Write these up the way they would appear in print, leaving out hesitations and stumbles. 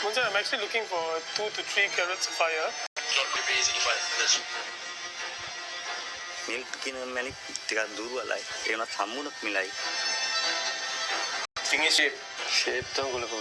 Munzen, I'm actually looking for 2 to 3 carats of fire. Milk kinamalik tiga dulu alai. Kena tamu nak milai. Tinggi shape. Shape tu boleh pun.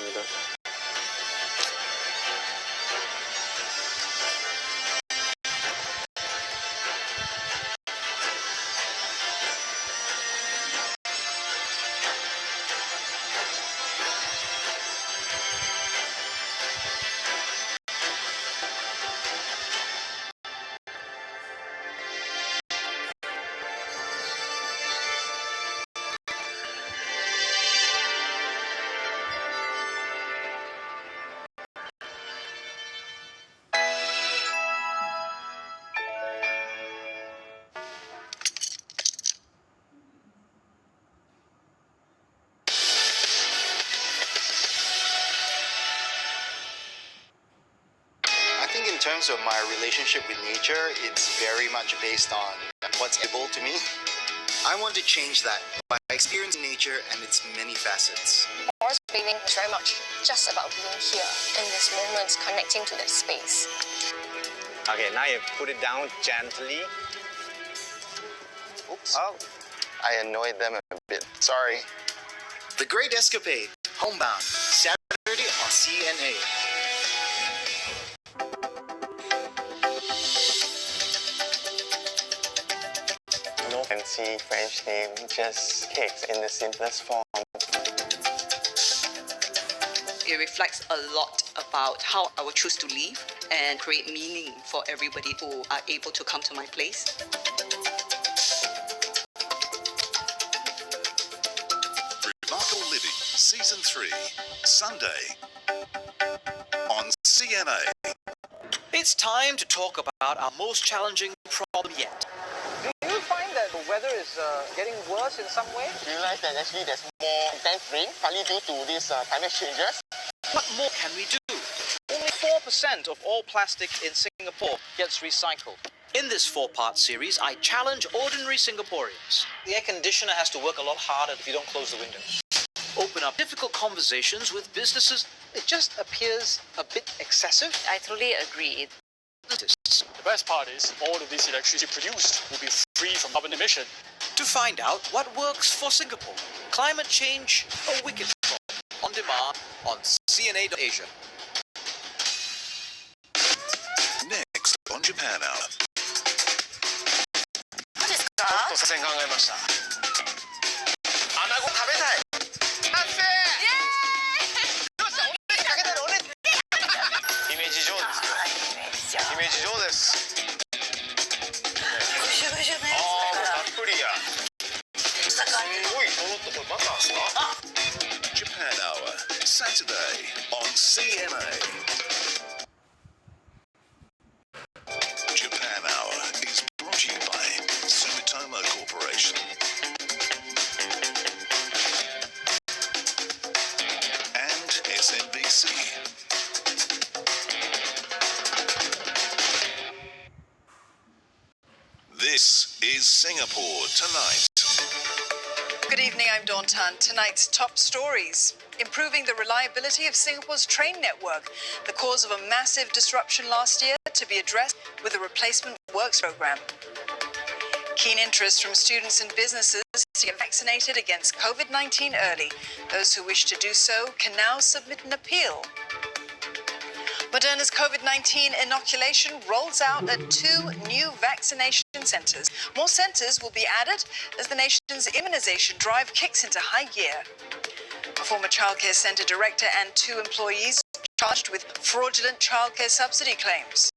In terms of my relationship with nature, it's very much based on what's able to me. I want to change that by experiencing nature and its many facets. Forest bathing is very much just about being here in this moment, connecting to that space. Okay, now you put it down gently. Oops. Oh, I annoyed them a bit. Sorry. The Great Escapade, Homebound, Saturday on CNA. No fancy French name, just cakes in the simplest form. It reflects a lot about how I will choose to live and create meaning for everybody who are able to come to my place. Remarkable Living, Season 3, Sunday on CNA. It's time to talk about our most challenging problem yet. Do you find that the weather is getting worse in some way? Do you realize that actually there's more intense rain, partly due to these climate changes? What more can we do? Only 4% of all plastic in Singapore gets recycled. In this 4-part series, I challenge ordinary Singaporeans. The air conditioner has to work a lot harder if you don't close the windows. Open up difficult conversations with businesses. It just appears a bit excessive. I totally agree. The best part is all of this electricity produced will be free from carbon emission. To find out what works for Singapore, climate change, a wicked problem, on demand on CNA.Asia. Next on Japan Hour. Japan Hour, Saturday on CNA. Japan Hour is brought to you by Sumitomo Corporation and SMBC. This is Singapore Tonight. Good evening, I'm Dawn Tan. Tonight's top stories. Improving the reliability of Singapore's train network, the cause of a massive disruption last year to be addressed with a replacement works program. Keen interest from students and businesses to get vaccinated against COVID-19 early. Those who wish to do so can now submit an appeal. Moderna's COVID-19 inoculation rolls out at 2 new vaccination centres. More centres will be added as the nation's immunisation drive kicks into high gear. A former childcare centre director and 2 employees charged with fraudulent childcare subsidy claims.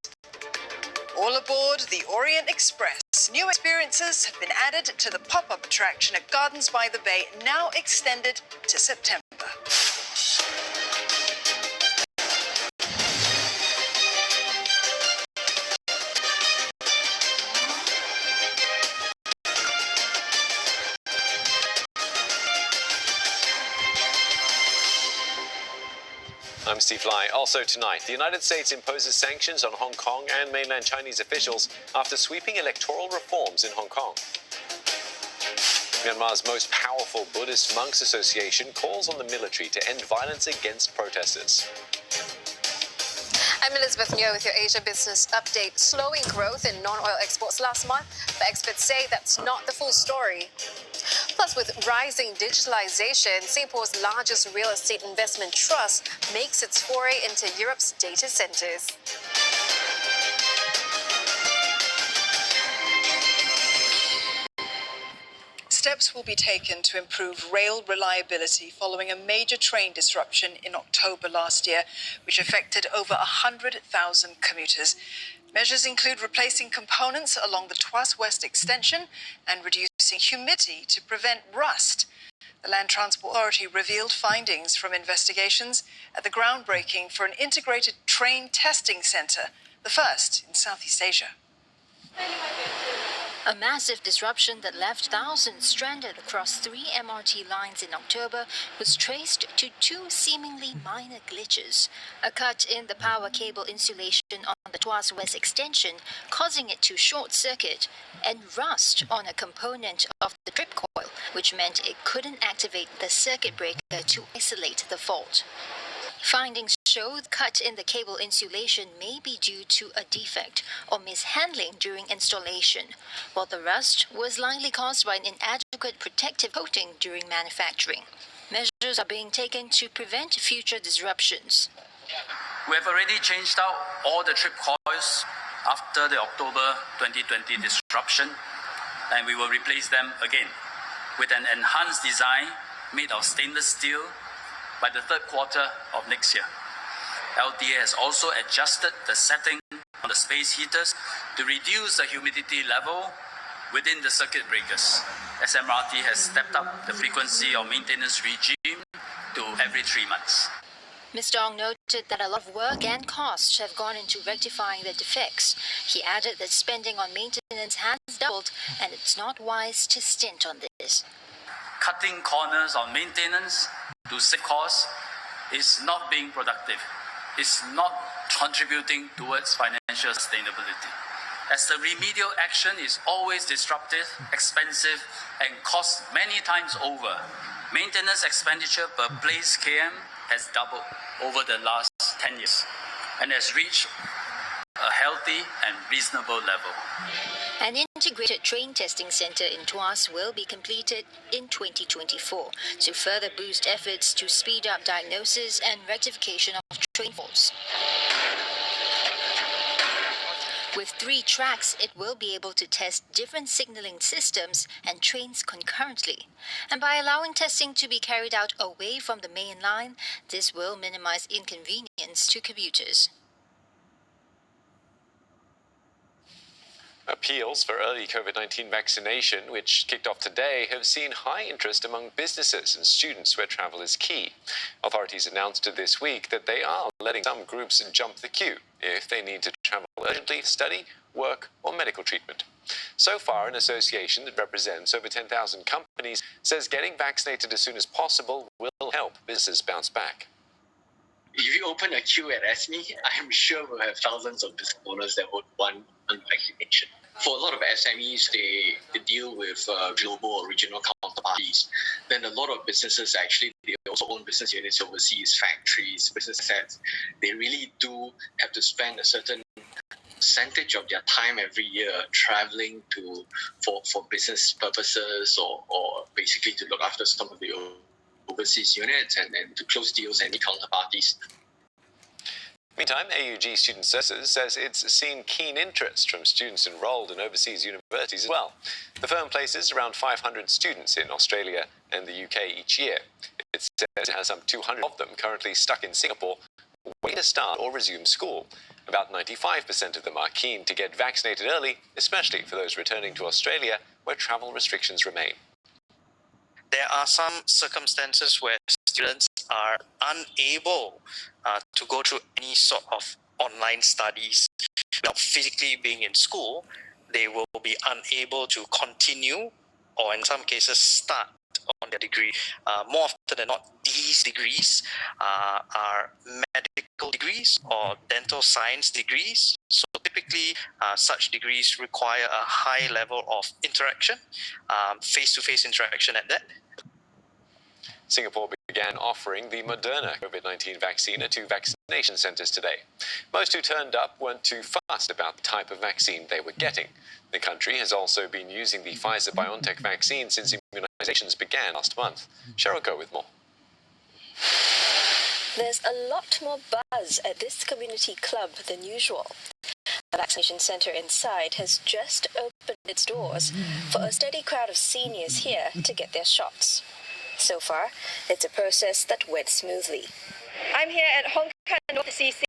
All aboard the Orient Express. New experiences have been added to the pop-up attraction at Gardens by the Bay, now extended to September. I'm Steve Lai. Also tonight, the United States imposes sanctions on Hong Kong and mainland Chinese officials after sweeping electoral reforms in Hong Kong. Myanmar's most powerful Buddhist monks association calls on the military to end violence against protesters. I'm Elizabeth Neo with your Asia Business Update. Slowing growth in non-oil exports last month, but experts say that's not the full story. Plus, with rising digitalization, Singapore's largest real estate investment trust makes its foray into Europe's data centers. Steps will be taken to improve rail reliability following a major train disruption in October last year, which affected over 100,000 commuters. Measures include replacing components along the Tuas West extension and reducing humidity to prevent rust. The Land Transport Authority revealed findings from investigations at the groundbreaking for an integrated train testing centre, the first in Southeast Asia. A massive disruption that left thousands stranded across 3 MRT lines in October was traced to 2 seemingly minor glitches. A cut in the power cable insulation on the Tuas West extension, causing it to short-circuit, and rust on a component of the trip coil, which meant it couldn't activate the circuit breaker to isolate the fault. Findings show the cut in the cable insulation may be due to a defect or mishandling during installation, while the rust was likely caused by an inadequate protective coating during manufacturing. Measures are being taken to prevent future disruptions. We have already changed out all the trip coils after the October 2020 disruption, and we will replace them again with an enhanced design made of stainless steel by the third quarter of next year. LTA has also adjusted the setting on the space heaters to reduce the humidity level within the circuit breakers. SMRT has stepped up the frequency of maintenance regime to every 3 months. Mr. Ong noted that a lot of work and costs have gone into rectifying the defects. He added that spending on maintenance has doubled and it's not wise to stint on this. Cutting corners on maintenance to save costs is not being productive. It's not contributing towards financial sustainability. As the remedial action is always disruptive, expensive, and costs many times over, maintenance expenditure per place KM has doubled over the last 10 years and has reached a healthy and reasonable level. An integrated train testing centre in Tuas will be completed in 2024 to further boost efforts to speed up diagnosis and rectification of train faults. With 3 tracks, it will be able to test different signalling systems and trains concurrently. And by allowing testing to be carried out away from the main line, this will minimize inconvenience to commuters. Appeals for early COVID-19 vaccination, which kicked off today, have seen high interest among businesses and students where travel is key. Authorities announced this week that they are letting some groups jump the queue if they need to travel urgently to study, work, or medical treatment. So far, an association that represents over 10,000 companies says getting vaccinated as soon as possible will help businesses bounce back. If you open a queue at SME, I'm sure we'll have thousands of business owners that would want vaccination. For a lot of SMEs, they deal with global or regional counterparties. Then a lot of businesses actually, they also own business units overseas, factories, business assets. They really do have to spend a certain percentage of their time every year traveling for business purposes or basically to look after some of the overseas units and to close deals and meet counterparties. Meantime, AUG Student Services says it's seen keen interest from students enrolled in overseas universities as well. The firm places around 500 students in Australia and the UK each year. It says it has some 200 of them currently stuck in Singapore, waiting to start or resume school. About 95% of them are keen to get vaccinated early, especially for those returning to Australia where travel restrictions remain. There are some circumstances where students are unable to go through any sort of online studies without physically being in school. They will be unable to continue or in some cases start on their degree. More often than not, these degrees are medical degrees or dental science degrees. So typically, such degrees require a high level of interaction, face-to-face interaction at that. Singapore began offering the Moderna COVID-19 vaccine at 2 vaccination centres today. Most who turned up weren't too fussed about the type of vaccine they were getting. The country has also been using the Pfizer-BioNTech vaccine since immunisations began last month. Cheryl Go with more. There's a lot more buzz at this community club than usual. The vaccination centre inside has just opened its doors for a steady crowd of seniors here to get their shots. So far, it's a process that went smoothly. I'm here at Hong Kong North CC